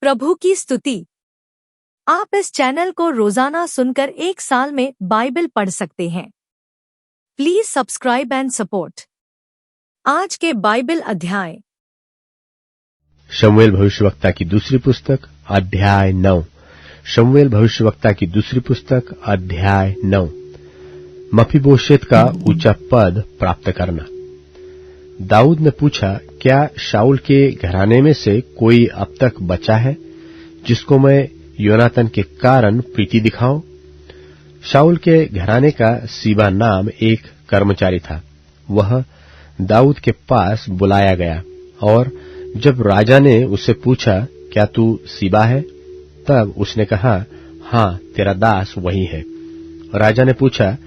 प्रभु की स्तुति। आप इस चैनल को रोजाना सुनकर 1 साल में बाइबल पढ़ सकते हैं। Please subscribe and support. आज के बाइबल अध्याय। शमूएल भविष्यवक्ता की दूसरी पुस्तक अध्याय 9। शमूएल भविष्यवक्ता की दूसरी पुस्तक अध्याय 9। मफीबोशेत का ऊंचा पद प्राप्त करना। दाऊद ने पूछा, क्या शाऊल के घराने में से कोई अब तक बचा है जिसको मैं योनातन के कारण प्रीति दिखाऊं? शाऊल के घराने का सीबा नाम एक कर्मचारी था। वह दाऊद के पास बुलाया गया और जब राजा ने उससे पूछा, क्या तू सीबा है? तब उसने कहा, हां, तेरा दास वही है। राजा ने पूछा,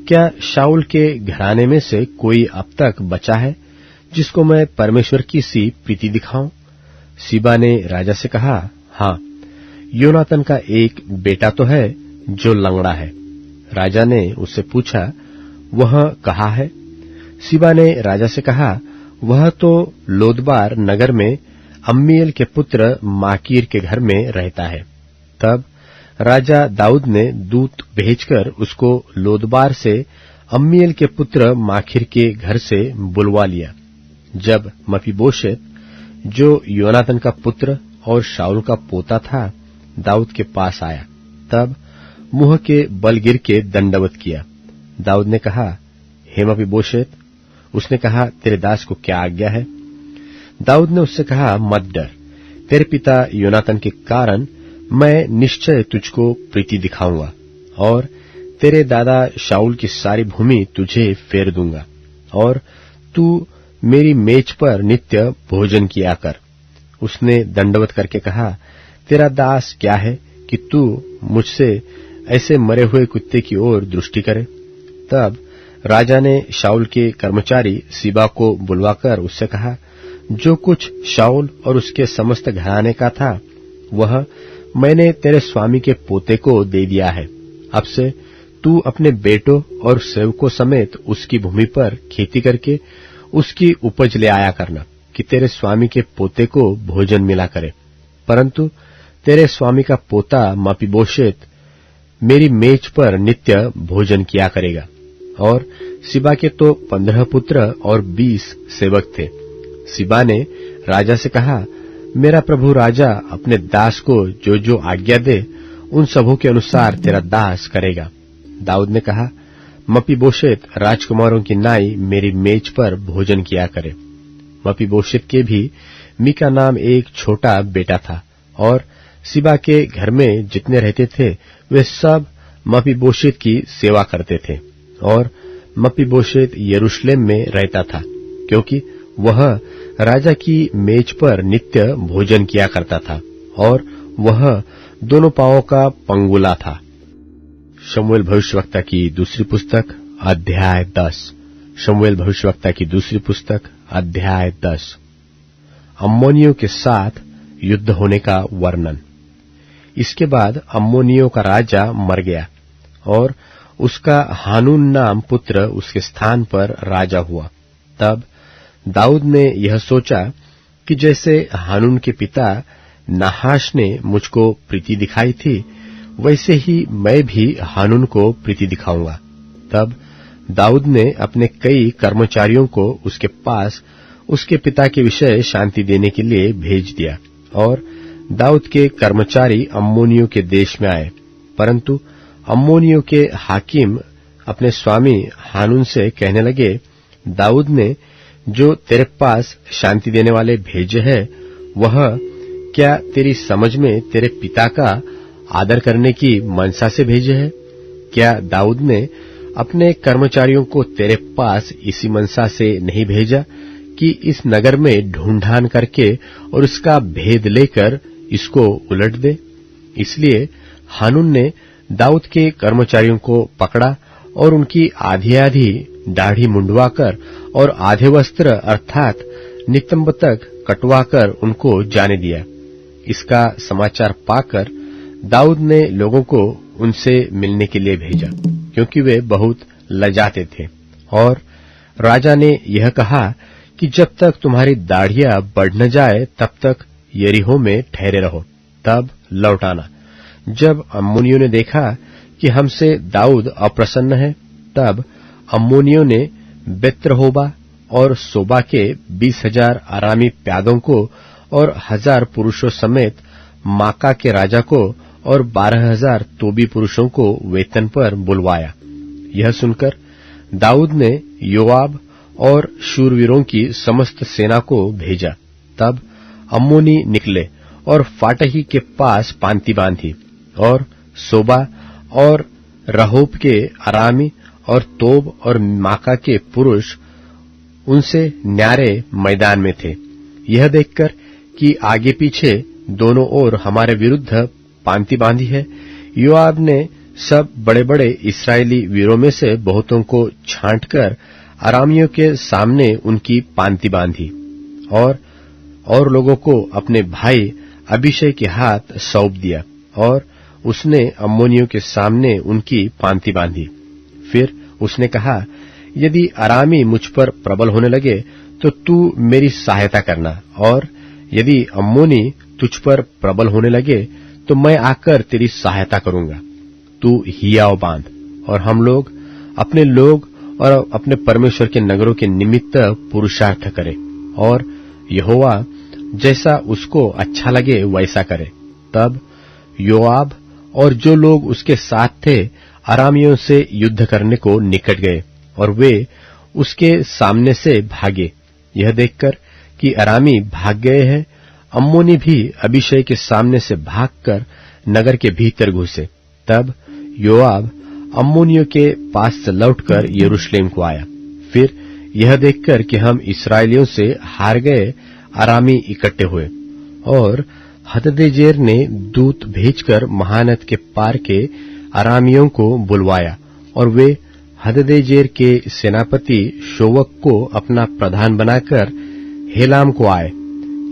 क्या शाऊल के घराने में से कोई अब तक बचा है जिसको मैं परमेश्वर की सी प्रीति दिखाऊं? सीबा ने राजा से कहा, हां, योनातन का एक बेटा तो है जो लंगड़ा है। राजा ने उससे पूछा, वह कहाँ है? सीबा ने राजा से कहा, वह तो लोदबार नगर में अम्मीएल के पुत्र माकीर के घर में रहता है। तब राजा दाऊद ने दूत भेजकर उसको लोदबार से अम्मीएल के पुत्र माकीर के घर से बुलवा लिया। जब मफीबोशेत, जो योनातन का पुत्र और शाऊल का पोता था, दाऊद के पास आया, तब मुंह के बल गिर के दंडवत किया। दाऊद ने कहा, हे मफीबोशेत। उसने कहा, तेरे दास को क्या आज्ञा है? दाऊद ने उससे कहा, मत डर, तेरे पिता योनातन के कारण मैं निश्चय तुझको प्रीति दिखाऊंगा और तेरे दादा शाऊल की सारी भूमि तुझे फेर दूंगा और तू मेरी मेज पर नित्य भोजन किया कर। उसने दंडवत करके कहा, तेरा दास क्या है कि तू मुझसे ऐसे मरे हुए कुत्ते की ओर दृष्टि करे? तब राजा ने शाऊल के कर्मचारी सीबा को बुलवाकर उससे कहा, जो कुछ शाऊल और उसके समस्त घराने का था वह मैंने तेरे स्वामी के पोते को दे दिया है। अब से तू अपने बेटों और सेवकों समेत उसकी भूमि पर खेती करके उसकी उपज ले आया करना कि तेरे स्वामी के पोते को भोजन मिला करे। परंतु तेरे स्वामी का पोता मफीबोशेत मेरी मेज पर नित्य भोजन किया करेगा। और सीबा के तो 15 पुत्र और 20 सेवक थे। सीबा ने राजा से कहा, मेरा प्रभु राजा अपने दास को जो जो आज्ञा दे उन सबों के अनुसार तेरा दास करेगा। दाऊद ने कहा, मफीबोशेत राजकुमारों की नाई मेरी मेज पर भोजन किया करे। मफीबोशेत के भी मीका नाम एक छोटा बेटा था और सीबा के घर में जितने रहते थे वे सब मफीबोशेत की सेवा करते थे। और मफीबोशेत यरूशलेम में रहता था क्योंकि वह राजा की मेज पर नित्य भोजन किया करता था और वह दोनों पांवों का पंगुला था। शमूएल भविष्यवक्ता की दूसरी पुस्तक अध्याय 10। शमूएल भविष्यवक्ता की दूसरी पुस्तक अध्याय 10। अम्मोनियों के साथ युद्ध होने का वर्णन। इसके बाद अम्मोनियों का राजा मर गया और उसका हानून नाम पुत्र उसके स्थान पर राजा हुआ। तब दाऊद ने यह सोचा कि जैसे हानून के पिता नाहाश ने मुझको प्रीति दिखाई थी, वैसे ही मैं भी हानून को प्रीति दिखाऊंगा। तब दाऊद ने अपने कई कर्मचारियों को उसके पास उसके पिता के विषय शांति देने के लिए भेज दिया और दाऊद के कर्मचारी अम्मोनियों के देश में आए। परंतु अम्मोनियों के हाकिम अपने स्वामी हानून से कहने लगे, दाऊद ने जो तेरे पास शांति देने वाले भेजे हैं, वह क्या तेरी समझ में तेरे पिता का आदर करने की मनसा से भेजे हैं? क्या दाऊद ने अपने कर्मचारियों को तेरे पास इसी मनसा से नहीं भेजा कि इस नगर में ढूंढान करके और उसका भेद लेकर इसको उलट दे? इसलिए हानून ने दाऊद के कर्मचारियों को पकड़ा और उनकी आधी आधी दाढ़ी मुंडवाकर और आधे वस्त्र अर्थात नितंब तक कटवाकर उनको जाने दिया। इसका समाचार पाकर दाऊद ने लोगों को उनसे मिलने के लिए भेजा क्योंकि वे बहुत लजाते थे। और राजा ने यह कहा कि जब तक तुम्हारी दाढ़ियां बढ़ न जाए तब तक यरीहो में ठहरे रहो। तब लौट आना। जब अम्मोनियों ने देखा कि हमसे दाऊद अप्रसन्न है, तब अम्मोनियों ने बेत्रहोबा और सोबा के 20,000 अरामी प्यादों को और 1,000 पुरुषों समेत माका के राजा को और 12,000 तोबी पुरुषों को वेतन पर बुलवाया। यह सुनकर दाऊद ने योआब और शूरवीरों की समस्त सेना को भेजा। तब अम्मोनी निकले और फाटही के पास पांति बांधी, और सोबा और रहोब के अरामी और तोब और माका के पुरुष उनसे न्यारे मैदान में थे। यह देखकर कि आगे पीछे दोनों ओर हमारे विरुद्ध पांति बांधी है, योआब ने सब बड़े बड़े इस्राएली वीरों में से बहुतों को छांटकर अरामियों के सामने उनकी पांति बांधी, और लोगों को अपने भाई अबीशै के हाथ सौंप दिया, और उसने अम्मोनियों के सामने उनकी पांति बांधी। फिर उसने कहा, यदि अरामी मुझ पर प्रबल होने लगे तो तू मेरी सहायता करना, और यदि अम्मोनी तुझ पर प्रबल होने लगे तो मैं आकर तेरी सहायता करूंगा। तू हियाव बांध, और हम लोग और अपने परमेश्वर के नगरों के निमित्त पुरुषार्थ करें, और यहोवा जैसा उसको अच्छा लगे वैसा करे। तब योआब और जो लोग उसके साथ थे अरामियों से युद्ध करने को निकट गए, और वे उसके सामने से भागे। यह देखकर कि अरामी भाग गए हैं, अम्मोनी भी अबीशै के सामने से भागकर नगर के भीतर घुसे। तब योआब अम्मोनियों के पास से लौटकर यरूशलेम को आया। फिर यह देखकर कि हम इस्राएलियों से हार गए, अरामी इकट्ठे हुए, और हददेजेर ने दूत भेजकर महानद के पार के अरामियों को बुलवाया, और वे हददेजेर के सेनापति शोवक को अपना प्रधान बनाकर हेलाम को आए।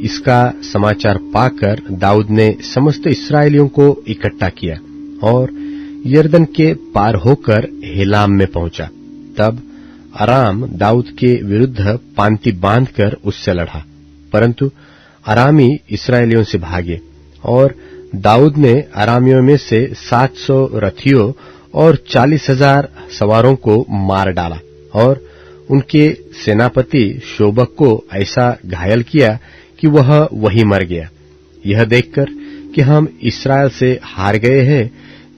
इसका समाचार पाकर दाऊद ने समस्त इस्राएलियों को इकट्ठा किया और यरदन के पार होकर हेलाम में पहुंचा। तब अराम दाऊद के विरुद्ध पांति बांधकर उससे लड़ा, परंतु अरामी इस्राएलियों से भागे, और दाऊद ने अरामियों में से 700 रथियों और 40,000 सवारों को मार डाला, और उनके सेनापति शोबक को ऐसा घायल किया कि वह वहीं मर गया। यह देखकर कि हम इस्राएल से हार गए हैं,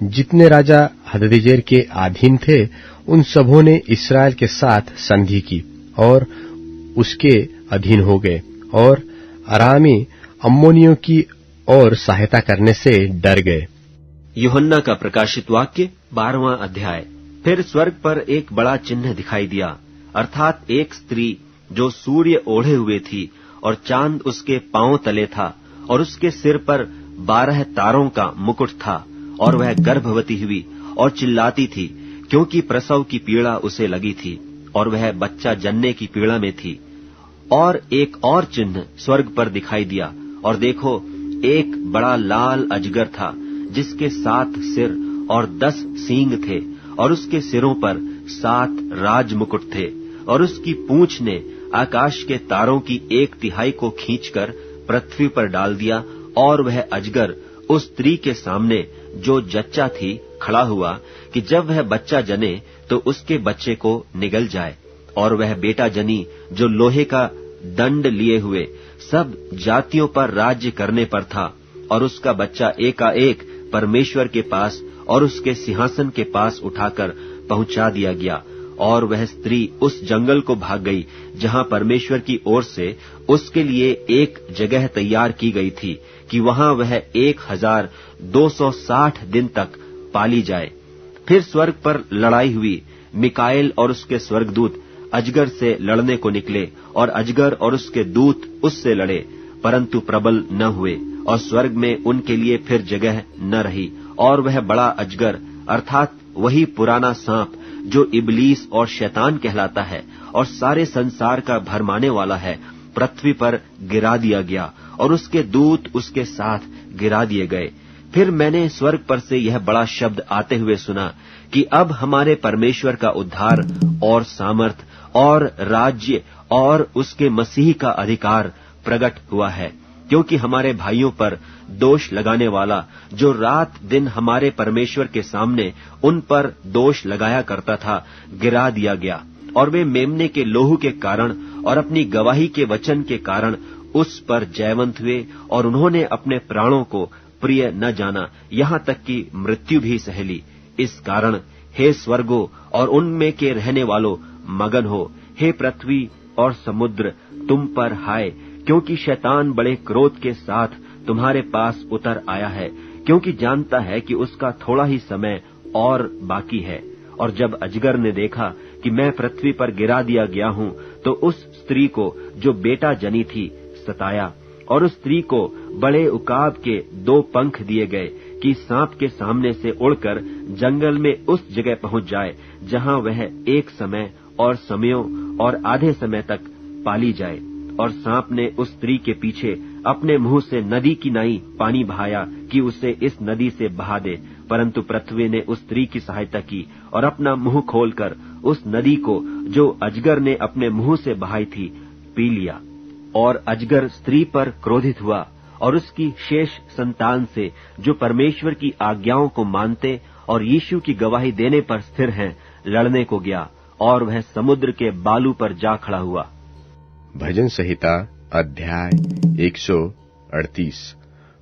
जितने राजा हददेजेर के अधीन थे उन सबों ने इस्राएल के साथ संधि की और उसके अधीन हो गए, और अरामी अम्मोनियों की और सहायता करने से डर गए। यूहन्ना का प्रकाशित वाक्य 12वां अध्याय। फिर स्वर्ग पर एक बड़ा चिन्ह दिखाई दिया, अर्थात एक स्त्री जो सूर्य ओढ़े हुए थी और चांद उसके पांव तले था, और उसके सिर पर 12 तारों का मुकुट था, और वह गर्भवती हुई और चिल्लाती थी, क्योंकि प्रसव की पीड़ा उसे लगी थी, और वह बच्चा जनने की पीड़ा में थी। और एक और चिन्ह स्वर्ग पर दिखाई दिया, और देखो, एक बड़ा लाल अजगर था, जिसके 7 सिर और 10 सींग थे, और उसके सिरों पर 7 राज मुकुट थे, और उसकी पूंछ ने आकाश के तारों की 1/3 को खींचकर पृथ्वी पर डाल दिया, और वह अजगर उस स्त्री के सामने जो जच्चा थी खड़ा हुआ कि जब वह बच्चा जने तो उसके बच्चे को निगल जाए। और वह बेटा जनी जो लोहे का दंड लिए हुए सब जातियों पर राज्य करने पर था, और उसका बच्चा एकाएक परमेश्वर के पास और उसके सिंहासन के पास उठाकर पहुंचा दिया गया। और वह स्त्री उस जंगल को भाग गई जहां परमेश्वर की ओर से उसके लिए एक जगह तैयार की गई थी कि वहां वह 1260 दिन तक पाली जाए। फिर स्वर्ग पर लड़ाई हुई। मिकाएल और उसके स्वर्गदूत अजगर से लड़ने को निकले, और अजगर और उसके दूत उससे लड़े, परंतु प्रबल न हुए, और स्वर्ग में उनके लिए फिर जगह न रही। और वह बड़ा अजगर अर्थात वही पुराना सांप जो इबलीस और शैतान कहलाता है और सारे संसार का भरमाने वाला है, पृथ्वी पर गिरा दिया गया, और उसके दूत उसके साथ गिरा दिए गए। फिर मैंने स्वर्ग पर से यह बड़ा शब्द आते हुए सुना कि अब हमारे परमेश्वर का उद्धार और सामर्थ और राज्य और उसके मसीह का अधिकार प्रकट हुआ है, क्योंकि हमारे भाइयों पर दोष लगाने वाला, जो रात दिन हमारे परमेश्वर के सामने उन पर दोष लगाया करता था, गिरा दिया गया। और वे मेमने के लोहू के कारण और अपनी गवाही के वचन के कारण उस पर जयवंत हुए, और उन्होंने अपने प्राणों को प्रिय न जाना, यहाँ तक कि मृत्यु भी सह ली। इस कारण हे स्वर्गो और उनमें के रहने वालों, मगन हो। हे पृथ्वी और समुद्र, तुम पर हाय, क्योंकि शैतान बड़े क्रोध के साथ तुम्हारे पास उतर आया है, क्योंकि जानता है कि उसका थोड़ा ही समय और बाकी है। और जब अजगर ने देखा कि मैं पृथ्वी पर गिरा दिया गया हूँ, तो उस स्त्री को जो बेटा जनी थी सताया, और उस स्त्री को बड़े उकाब के 2 पंख दिए गए कि सांप के सामने से उड़कर जंगल में उस जगह पहुंच जाए जहां वह एक समय और समयों और आधे समय तक पाली जाए। और सांप ने उस स्त्री के पीछे अपने मुंह से नदी की नाई पानी बहाया कि उसे इस नदी से बहा दे, परंतु पृथ्वी ने उस स्त्री की सहायता की और अपना मुंह खोलकर उस नदी को, जो अजगर ने अपने मुंह से बहाई थी, पी लिया। और अजगर स्त्री पर क्रोधित हुआ और उसकी शेष संतान से, जो परमेश्वर की आज्ञाओं को मानते और यीशु की गवाही देने पर स्थिर हैं, लड़ने को गया, और वह समुद्र के बालू पर जा खड़ा हुआ। भजन संहिता अध्याय 138।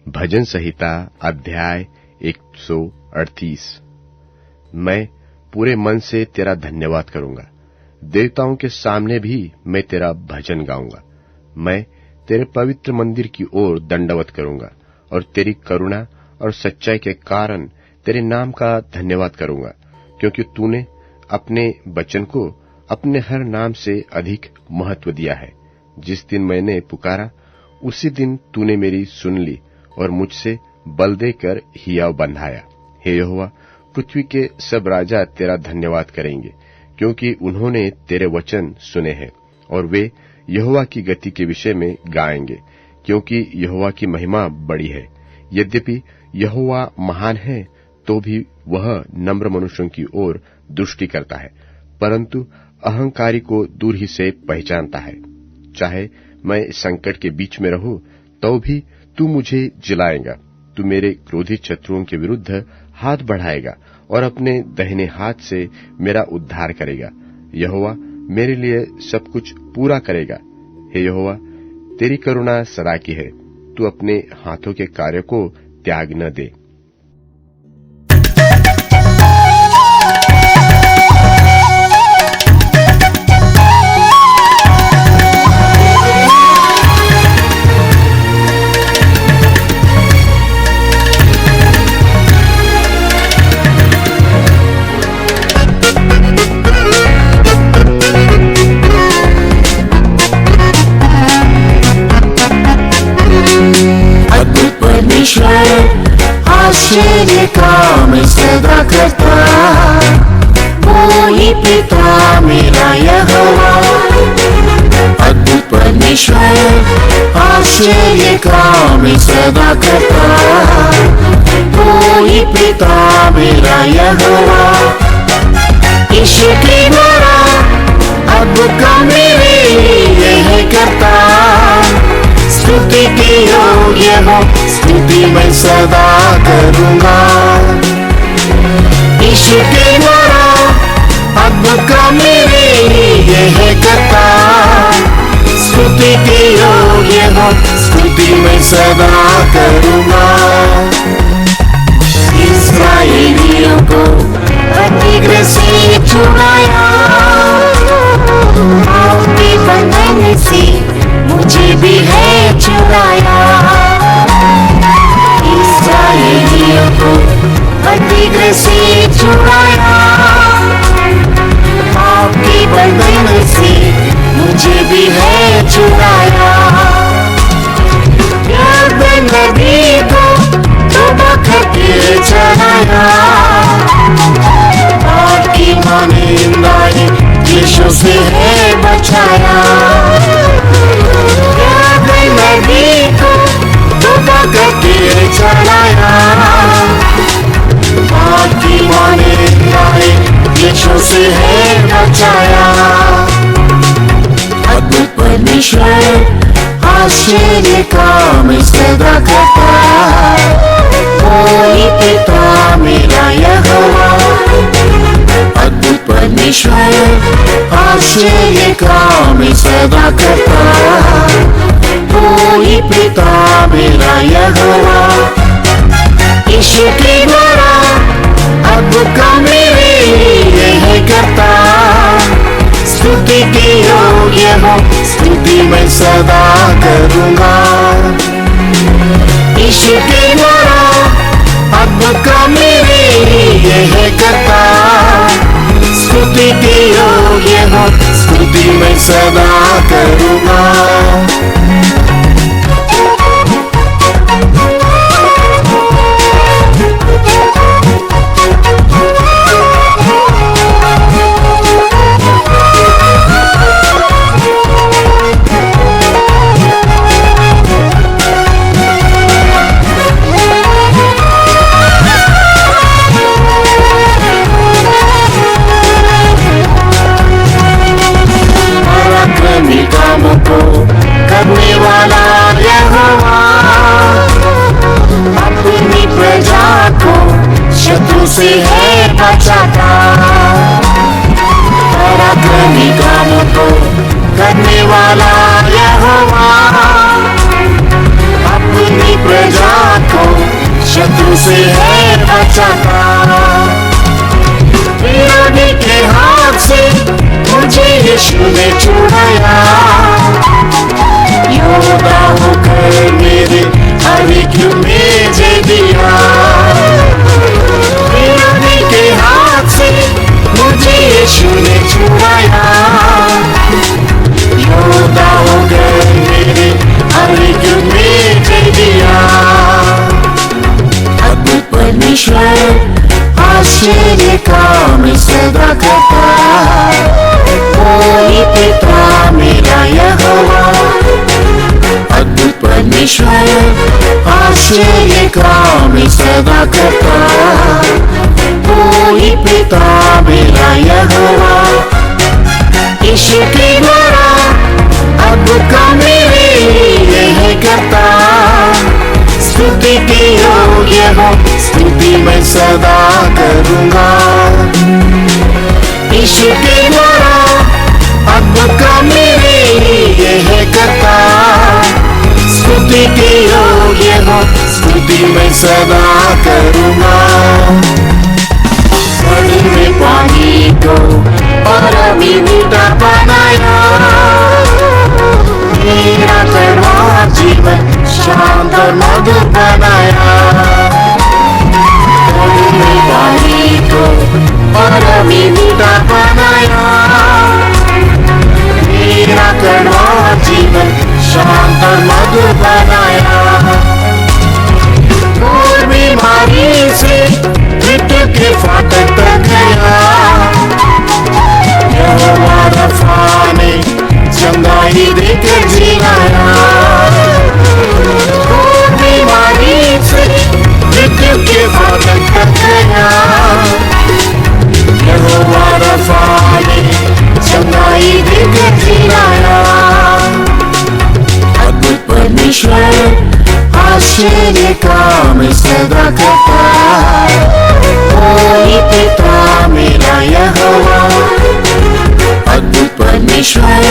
भजन संहिता अध्याय 138। मैं पूरे मन से तेरा धन्यवाद करूंगा, देवताओं के सामने भी मैं तेरा भजन गाऊंगा। मैं तेरे पवित्र मंदिर की ओर दंडवत करूंगा और तेरी करुणा और सच्चाई के कारण तेरे नाम का धन्यवाद करूंगा, क्योंकि तूने अपने वचन को अपने हर नाम से अधिक महत्व दिया है। जिस दिन मैंने पुकारा, उसी दिन तूने मेरी सुन ली और मुझसे बल देकर हियाव बंधाया। हे यहोवा, पृथ्वी के सब राजा तेरा धन्यवाद करेंगे, क्योंकि उन्होंने तेरे वचन सुने हैं, और वे यहोवा की गति के विषय में गाएंगे, क्योंकि यहोवा की महिमा बड़ी है। यद्यपि यहोवा महान है, तो भी वह नम्र मनुष्यों की ओर दृष्टि करता है, परंतु अहंकारी को दूर ही से पहचानता है। चाहे मैं संकट के बीच में रहूं, तो भी तू मुझे जिलाएगा। तू मेरे क्रोधित शत्रुओं के विरुद्ध हाथ बढ़ाएगा और अपने दाहिने हाथ से मेरा उद्धार करेगा। यहोवा मेरे लिए सब कुछ पूरा करेगा। हे यहोवा, तेरी करुणा सदा की है। तू अपने हाथों के कार्य को त्याग न दे। आश्चर्य का मैं सदा करता, वो ही पिता मेरा यहोवा। अद्भुत परमेश्वर, आश्चर्य का मैं सदा करता, वो ही पिता मेरा यहोवा। ईश्वर की द्वारा अद्भुत काम मेरे यह करता, स्तुति के योग्य हो, स्तुति मैं सदा करूंगा। ईश्वर के द्वारा अद्भुत काम मेरे यह करता, स्तुति के योग्य हो, स्तुति मैं सदा करूंगा। इस्राएलियों को प्रतिग्रह से छुड़ाया, आपके बंधन से मुझे भी है छुड़ाया। इस्राएलियों को प्रतिग्रह से छुड़ाया, आपके बंधन से मुझे भी है छुड़ाया। यरदन नदी को तौबा करके चलाया, आपकी मानिंदाई यीशु से है बचाया। यरदन नदी को तौबा करके चलाया, आपकी मानिंदाई यीशु से है बचाया। अद्भुत परमेश्वर, आश्चर्य काम सदा करता, वही पिता मेरा यहोवा। अद्भुत परमेश्वर आश्चर्य काम सदा करता, वही पिता मेरा यहोवा। यीशु के द्वारा अद्भुत काम मेरे यह करता, स्तुति के योग्य हो, स्तुति मैं सदा करूँगा। यीशु के द्वारा अद्भुत काम मेरे यह करता, स्तुति के योग्य हो, स्तुति मैं सदा करूँगा। करने वाला यहोवा, अपनी प्रजा को शत्रु से है बचाता। पराक्रमी कामों को करने वाला यहोवा, अपनी प्रजा को शत्रु से है बचाता। विरोधी के हाथ से मुझे यीशु ने छुड़ाया, योद्धा होकर मेरे हर में जय दिया। विरोधी के हाथ से मुझे यीशु ने छुड़ाया, योद्धा होकर मेरे हर में जय दिया। अद्भुत परमेश्वर आश्चर्य काम सदा करता, वही पिता मेरा यहोवा। अद्भुत परमेश्वर आश्चर्य काम सदा करता, वही पिता मेरा यहोवा। यीशु के द्वारा अद्भुत काम मेरे यह करता, स्तुति के योग्य हो, स्तुति मैं सदा करूँगा। यीशु के द्वारा अद्भुत काम मेरे यह करता, स्तुति के योग्य हो, स्तुति मैं सदा करूँगा। कड़वे पानी को और अभी मीठा बनाया, मेरा कड़वा जीवन शांत और मधुर बनाया। कड़वे पानी को और अभी मीठा बनाया, मेरा कड़वा जीवन शांत और मधुर बनाया। और बीमारी से मृत्यु के फाटक तक गया, यहोवा रफ़ा ने चंगाई देकर जिलाया। और बीमारी से मृत्यु के फाटक तक गया, यहोवा रफ़ा ने चंगाई देकर जिलाया। अद्भुत परमेश्वर आश्चर्य काम सदा करता, वही पिता मेरा यहोवा। अद्भुत परमेश्वर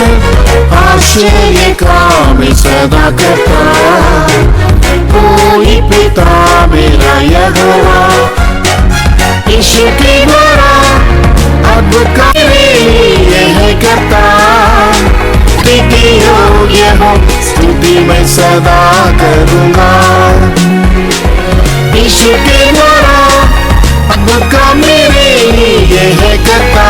आश्चर्य काम सदा करता, वही पिता मेरा यहोवा। यीशु के द्वारा अद्भुत काम यह करता, स्तुति योग्य हो, स्तुति मैं सदा करूँगा। यीशु के द्वारा अद्भुत काम मेरे यह करता,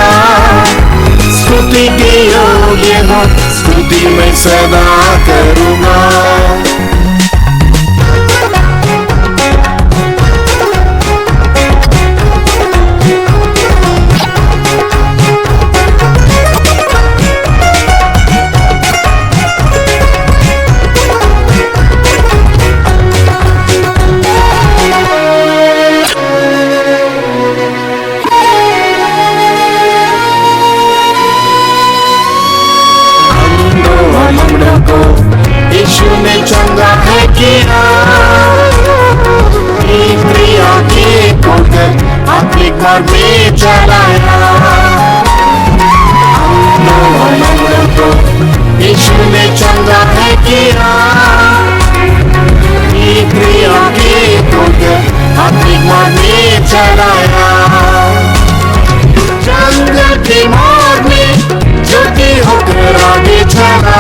स्तुति के योग्य हो, स्तुति मैं सदा करूँगा। यीशु मार्ग में चलाया। हमलों को यीशु ने चंगा है किया, क्रिया के आत्मिक मार्ग में चलाया। जंगल के मार्ग में ज्योति होकर आगे चला,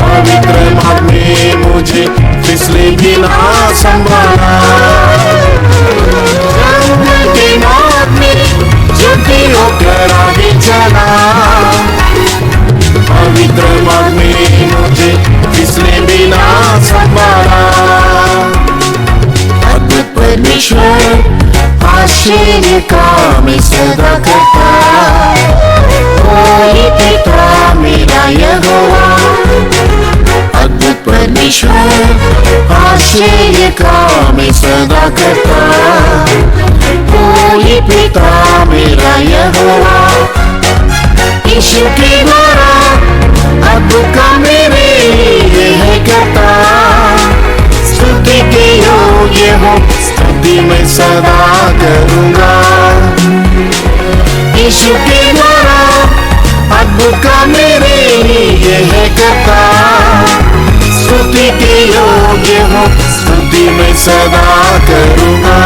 पवित्र मार्ग में मुझे फिसले बिना संभाला। जंगल के मार्ग में ज्योति होकर आगे चला, पवित्र मार्ग में मुझे फिसले बिना संभाला। अद्भुत परमेश्वर आश्चर्य काम सदा करता, कोई पिता मेरा यहोवा। अद्भुत परमेश्वर आश्चर्य काम सदा करता, कोई पिता मेरा यहोवा। यीशु के द्वारा अद्भुत काम मेरे यह करता, स्तुति के योग्य हो, स्तुति मैं सदा करूँगा। यीशु के द्वारा अद्भुत काम मेरे यह करता, स्तुति के योग्य हो, स्तुति मैं सदा करूँगा।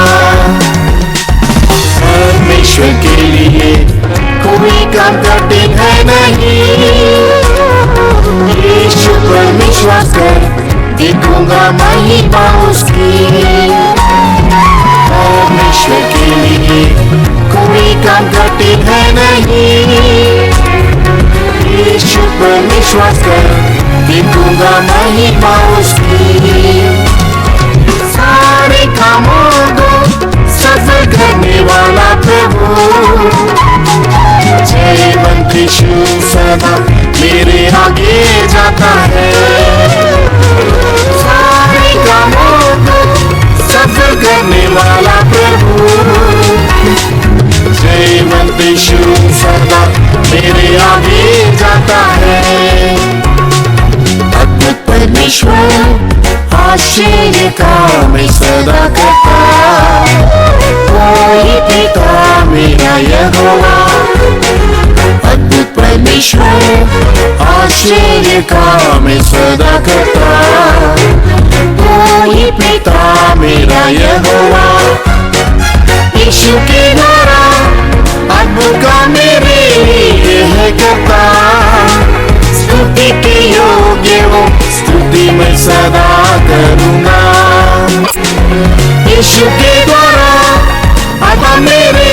परमेश्वर के लिए कोई काम कठिन है नहीं, यीशु पर विश्वास कर देखूंगा महिमा उसकी। परमेश्वर के लिए कोई काम कठिन है नहीं, यीशु पर विश्वास कर देखूंगा महिमा उसकी। सारे कामों को सफल करने वाला प्रभु, जयवंत यीशु सदा मेरे आगे जाता है। सारे कामों को सफल करने वाला प्रभु, जयवंत यीशु सदा मेरे आगे जाता है। अद्भुत परमेश्वर आश्चर्य काम सदा करता, कोई पिता मेरा यहोवा। अद्भुत परमेश्वर आश्चर्य काम सदा करता, कोई पिता मेरा यहोवा। यीशु के द्वारा अद्भुत काम मेरे यह करता, स्तुति के योग्य हो, स्तुति मैं सदा करूँगा। यीशु के द्वारा अद्भुत मेरे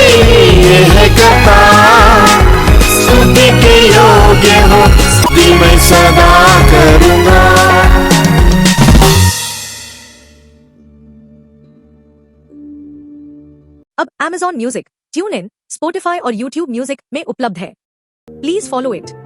यह करता, स्तुति के योग्य हो, स्तुति मैं सदा करूँगा। अब Amazon Music, TuneIn, Spotify और YouTube Music में उपलब्ध है। Please follow it.